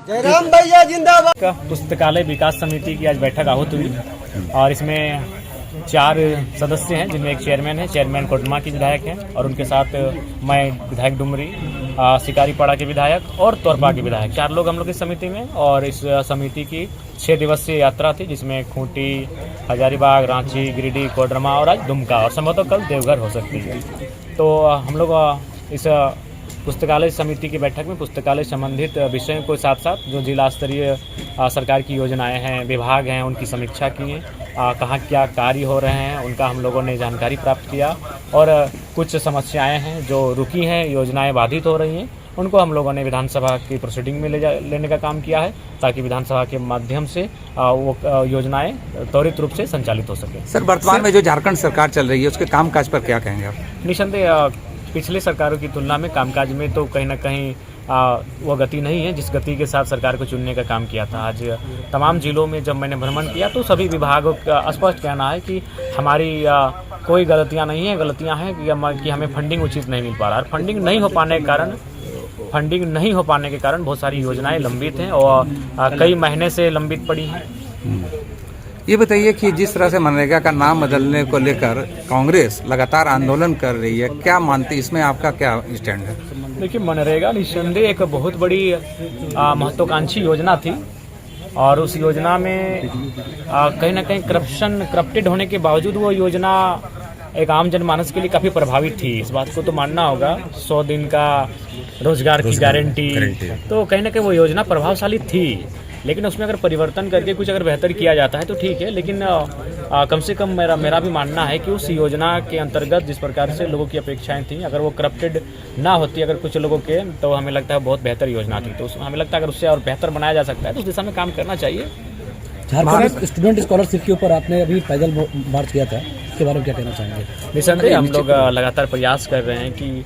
जयराम भैया जिंदाबाद। पुस्तकालय विकास समिति की आज बैठक आहूत हुई और इसमें 4 सदस्य हैं, जिनमें एक चेयरमैन है। चेयरमैन कोटमा की विधायक हैं और उनके साथ मैं विधायक डुमरी, शिकारीपाड़ा के विधायक और तोरपा के विधायक, 4 लोग हम लोग इस समिति में। और इस समिति की 6 दिवसीय यात्रा थी, जिसमें खूंटी, हजारीबाग, रांची, गिरिडीह, कोडरमा और आज दुमका और संभवतः कल देवघर हो सकती है। तो हम लोग इस पुस्तकालय समिति की बैठक में पुस्तकालय संबंधित विषयों के साथ साथ जो जिला स्तरीय सरकार की योजनाएं हैं, विभाग हैं, उनकी समीक्षा की है। कहाँ क्या कार्य हो रहे हैं उनका हम लोगों ने जानकारी प्राप्त किया और कुछ समस्याएं हैं जो रुकी हैं, योजनाएं बाधित हो रही हैं, उनको हम लोगों ने विधानसभा की प्रोसीडिंग में लेने का काम किया है, ताकि विधानसभा के माध्यम से वो योजनाएं त्वरित रूप से संचालित हो सके। सर, वर्तमान में जो झारखंड सरकार चल रही है उसके कामकाज पर क्या कहेंगे आप? निसंदेह पिछले सरकारों की तुलना में कामकाज में तो कहीं ना कहीं वो गति नहीं है जिस गति के साथ सरकार को चुनने का काम किया था। आज तमाम जिलों में जब मैंने भ्रमण किया तो सभी विभागों का स्पष्ट कहना है कि हमारी कोई गलतियां नहीं है, गलतियां हैं कि हमें फंडिंग उचित नहीं मिल पा रहा है। फंडिंग नहीं हो पाने के कारण बहुत सारी योजनाएं लंबित हैं और कई महीने से लंबित पड़ी हैं। ये बताइए कि जिस तरह से मनरेगा का नाम बदलने को लेकर कांग्रेस लगातार आंदोलन कर रही है, क्या मानती, इसमें आपका क्या स्टैंड है? देखिए, मनरेगा निस्संदेह एक बहुत बड़ी महत्वाकांक्षी योजना थी और उस योजना में कहीं ना कहीं करप्टेड होने के बावजूद वो योजना एक आम जनमानस के लिए काफ़ी प्रभावित थी। इस बात को तो मानना होगा। 100 दिन का रोजगार की गारंटी, तो कहीं ना कहीं वो योजना प्रभावशाली थी, लेकिन उसमें अगर परिवर्तन करके कुछ अगर बेहतर किया जाता है तो ठीक है। लेकिन कम से कम मेरा भी मानना है कि उस योजना के अंतर्गत जिस प्रकार से लोगों की अपेक्षाएं थी, अगर वो करप्टेड ना होती अगर कुछ लोगों के, तो हमें लगता है बहुत बेहतर योजना थी। तो हमें लगता है अगर उससे और बेहतर बनाया जा सकता है तो उस दिशा में काम करना चाहिए। झारखंड स्टूडेंट स्कॉलरशिप के ऊपर आपने अभी पैदल मार्च किया था, इसके बारे में क्या कहना चाहेंगे? निसंदेह हम लोग लगातार प्रयास कर रहे हैं कि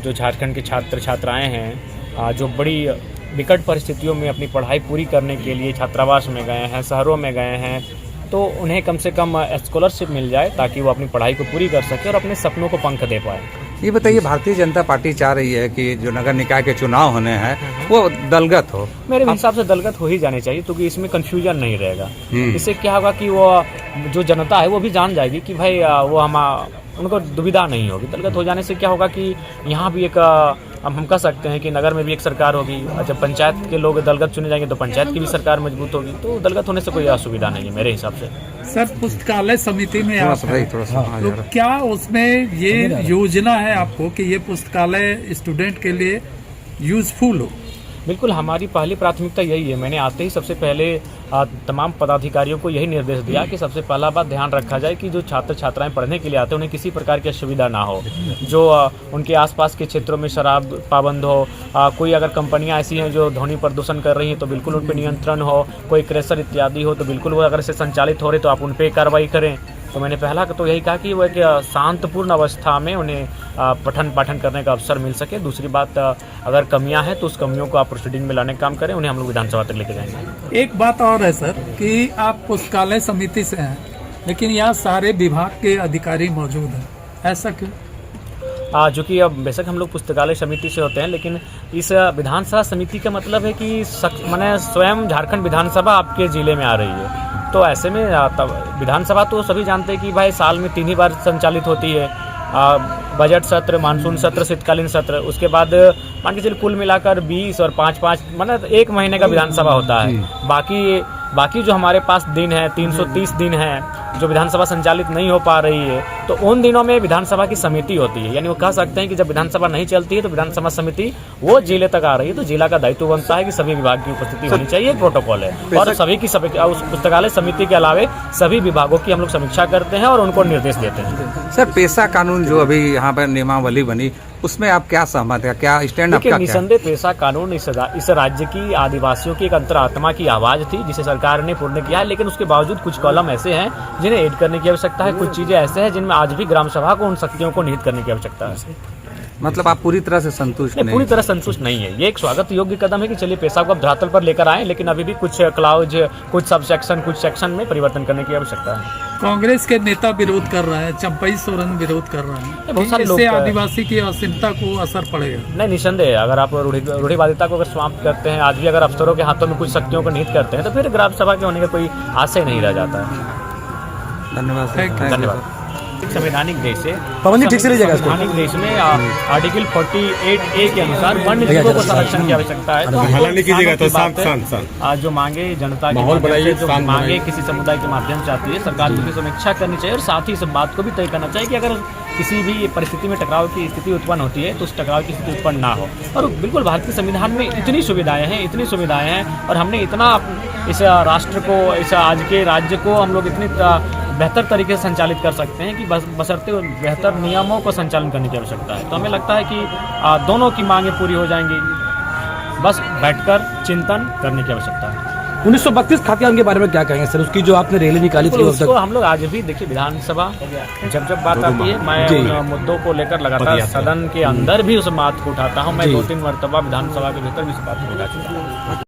जो झारखंड के छात्र छात्राएँ हैं, जो बड़ी विकट परिस्थितियों में अपनी पढ़ाई पूरी करने के लिए छात्रावास में गए हैं, शहरों में गए हैं, तो उन्हें कम से कम स्कॉलरशिप मिल जाए ताकि वो अपनी पढ़ाई को पूरी कर सके और अपने सपनों को पंख दे पाए। ये बताइए, भारतीय जनता पार्टी चाह रही है कि जो नगर निकाय के चुनाव होने हैं वो दलगत हो। मेरे हिसाब से दलगत हो ही जाने चाहिए, क्योंकि इसमें कंफ्यूजन नहीं रहेगा। इससे क्या होगा कि वो जो जनता है वो भी जान जाएगी कि भाई उनको दुविधा नहीं होगी। दलगत हो जाने से क्या होगा कि यहाँ भी एक हम कह सकते हैं कि नगर में भी एक सरकार होगी, जब पंचायत के लोग दलगत चुने जाएंगे तो पंचायत की भी सरकार मजबूत होगी। तो दलगत होने से कोई असुविधा नहीं है मेरे हिसाब से। सर, पुस्तकालय समिति में आप तो क्या उसमें ये योजना है आपको कि ये पुस्तकालय स्टूडेंट के लिए यूजफुल हो? बिल्कुल, हमारी पहली प्राथमिकता यही है। मैंने आते ही सबसे पहले तमाम पदाधिकारियों को यही निर्देश दिया कि सबसे पहला बात ध्यान रखा जाए कि जो छात्र छात्राएं पढ़ने के लिए आते हैं उन्हें किसी प्रकार की असुविधा ना हो। जो उनके आसपास के क्षेत्रों में शराब पाबंद हो, कोई अगर कंपनियां ऐसी हैं जो ध्वनि प्रदूषण कर रही हैं तो बिल्कुल उन पर नियंत्रण हो, कोई क्रेशर इत्यादि हो तो बिल्कुल वो अगर से संचालित हो रहे तो आप उन पर कार्रवाई करें। तो मैंने पहला तो यही कहा कि वो एक शांतपूर्ण अवस्था में उन्हें पठन पाठन करने का अवसर मिल सके। दूसरी बात, अगर कमियां हैं तो उस कमियों को आप प्रोसीडिंग में लाने का काम करें, उन्हें हम लोग विधानसभा तक लेके जाएंगे। एक बात और है सर कि आप पुस्तकालय समिति से हैं, लेकिन यहाँ सारे विभाग के अधिकारी मौजूद हैं, ऐसा क्यों? जो कि अब बेशक हम लोग पुस्तकालय समिति से होते हैं, लेकिन इस विधानसभा समिति का मतलब है कि माने स्वयं झारखंड विधानसभा आपके जिले में आ रही है। तो ऐसे में विधानसभा तो सभी जानते हैं कि भाई साल में 3 ही बार संचालित होती है। बजट सत्र, मानसून सत्र, शीतकालीन सत्र, उसके बाद मान के चलिए कुल मिलाकर 20 और 5 मतलब 1 महीने का विधानसभा होता है। बाकी जो हमारे पास दिन है 330 दिन है जो विधानसभा संचालित नहीं हो पा रही है, तो उन दिनों में विधानसभा की समिति होती है। यानी वो कह सकते हैं कि जब विधानसभा नहीं चलती है तो विधानसभा समिति वो जिले तक आ रही है, तो जिला का दायित्व बनता है कि सभी विभाग की उपस्थिति होनी चाहिए, प्रोटोकॉल है। और सभी की उस पुस्तकालय समिति के अलावे सभी विभागों की हम लोग समीक्षा करते हैं और उनको निर्देश देते हैं। सर, पेशा कानून जो अभी यहाँ पर नियमावली बनी, उसमें आप क्या सहमत है, क्या स्टैंड आपका? निसंदेह पेशा कानून इस राज्य की आदिवासियों की एक अंतरात्मा की आवाज थी जिसे सरकार ने पूर्ण किया है, लेकिन उसके बावजूद कुछ कॉलम ऐसे हैं जिन्हें ऐड करने की आवश्यकता है, कुछ चीजें ऐसे हैं जिनमें आज भी ग्राम सभा को उन शक्तियों को निहित करने की आवश्यकता है। मतलब आप पूरी तरह से संतुष्ट नहीं? पूरी तरह संतुष्ट नहीं है। ये एक स्वागत योग्य कदम है कि चलिए पेशा को अब धरातल पर लेकर आए, लेकिन अभी भी कुछ क्लाउज, कुछ सब सेक्शन, कुछ सेक्शन में परिवर्तन करने की आवश्यकता है। कांग्रेस के नेता विरोध कर रहे हैं, चंपई सोरेन विरोध कर रहे हैं, बहुत सारे लोग इससे आदिवासी की अस्मिता को असर पड़ेगा। नहीं, निसंदेह अगर आप रूढ़िवादिता को अगर समाप्त करते हैं, आज भी अगर अफसरों के हाथों में कुछ शक्तियों को निहित करते हैं, तो फिर ग्राम सभा के होने का कोई आशय नहीं रह जाता है। धन्यवाद सर। Thank you. धन्यवाद। संवैधानिक देश है, पवन जी ठीक से लीजिएगा इसको। संवैधानिक देश में आर्टिकल 48A के अनुसार वन्य जीवों को संरक्षण की आवश्यकता है। तो नहीं कीजिएगा तो बात है, शांत। जो मांगे जनता की माध्यम से, जो मांगे किसी समुदाय के माध्यम से आती है, सरकार को उसकी समीक्षा करनी चाहिए और साथ ही इस बात को भी तय करना चाहिए कि अगर किसी भी परिस्थिति में टकराव की स्थिति उत्पन्न होती है तो उस टकराव की स्थिति उत्पन्न ना हो। और बिल्कुल भारतीय संविधान में इतनी सुविधाएं हैं और हमने इतना इस राष्ट्र को, इस आज के राज्य को हम लोग इतनी बेहतर तरीके से संचालित कर सकते हैं कि बशर्ते बेहतर नियमों को संचालन करने की आवश्यकता है। तो हमें लगता है कि दोनों की मांगें पूरी हो जाएंगी, बस बैठकर चिंतन करने की आवश्यकता है। 1932 खातियान के बारे में क्या कहेंगे सर, उसकी जो आपने रैली निकाली थी उसको हम लोग आज भी देखिए, विधानसभा जब बात आती है, मैं उन मुद्दों को लेकर लगातार सदन के अंदर भी उस बात को उठाता हूँ। मैं 2-3 मरतबा विधानसभा के भीतर भी इस बात को उठा चुका हूँ।